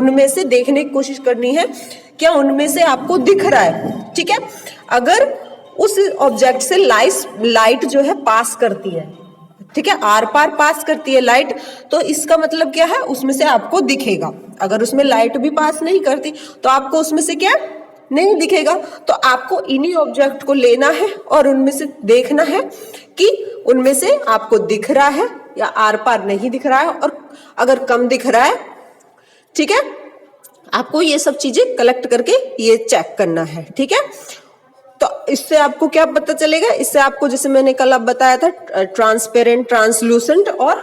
उनमें से देखने की कोशिश करनी है क्या उनमें से आपको दिख रहा है। ठीक है, अगर उस ऑब्जेक्ट से लाइट जो है पास करती है, ठीक है, आर पार पास करती है लाइट, तो इसका मतलब क्या है, उसमें से आपको दिखेगा। अगर उसमें लाइट भी पास नहीं करती तो आपको उसमें से क्या नहीं दिखेगा। तो आपको इन्हीं ऑब्जेक्ट को लेना है और उनमें से देखना है कि उनमें से आपको दिख रहा है या आर पार नहीं दिख रहा है, और अगर कम दिख रहा है, ठीक है, आपको ये सब चीजें कलेक्ट करके ये चेक करना है। ठीक है, तो इससे आपको क्या पता चलेगा, इससे आपको जैसे मैंने कल आप बताया था ट्रांसपेरेंट, ट्रांसलूसेंट और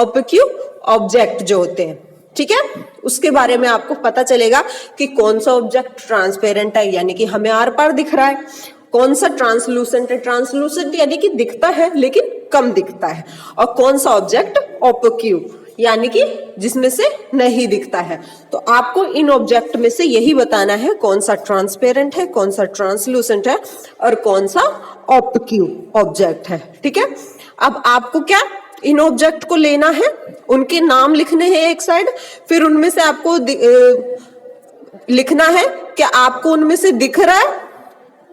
ओपेक्यू ऑब्जेक्ट जो होते हैं, ठीक है, उसके बारे में आपको पता चलेगा कि कौन सा ऑब्जेक्ट ट्रांसपेरेंट है यानी कि हमें आर पार दिख रहा है, कौन सा ट्रांसलूसेंट है, ट्रांसलूसेंट यानी कि दिखता है लेकिन कम दिखता है, और कौन सा ऑब्जेक्ट ओपेक्यू यानी कि जिसमें से नहीं दिखता है। तो आपको इन ऑब्जेक्ट में से यही बताना है कौन सा ट्रांसपेरेंट है, कौन सा ट्रांसलूसेंट है और कौन सा ओपेक्यू ऑब्जेक्ट है। ठीक है, अब आपको क्या इन ऑब्जेक्ट को लेना है, उनके नाम लिखने हैं एक साइड, फिर उनमें से आपको लिखना है कि आपको उनमें से दिख रहा है,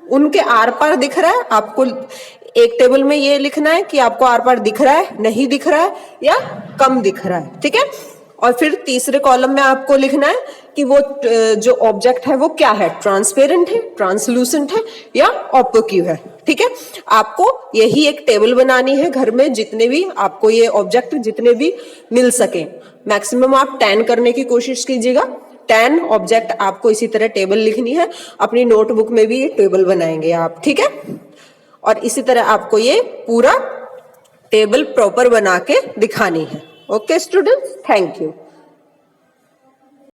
उनके आर पार दिख रहा है। आपको एक टेबल में ये लिखना है कि आपको आर पार दिख रहा है, नहीं दिख रहा है या कम दिख रहा है। ठीक है, और फिर तीसरे कॉलम में आपको लिखना है कि वो जो ऑब्जेक्ट है वो क्या है, ट्रांसपेरेंट है, ट्रांसलूसेंट है या ओपेक्यू है। ठीक है, आपको यही एक टेबल बनानी है घर में, जितने भी आपको ये ऑब्जेक्ट जितने भी मिल सके, मैक्सिमम आप 10 करने की कोशिश कीजिएगा। 10 ऑब्जेक्ट आपको इसी तरह टेबल लिखनी है, अपनी नोटबुक में भी ये टेबल बनाएंगे आप। ठीक है, और इसी तरह आपको ये पूरा टेबल प्रॉपर बना के दिखानी है। Okay students, thank you.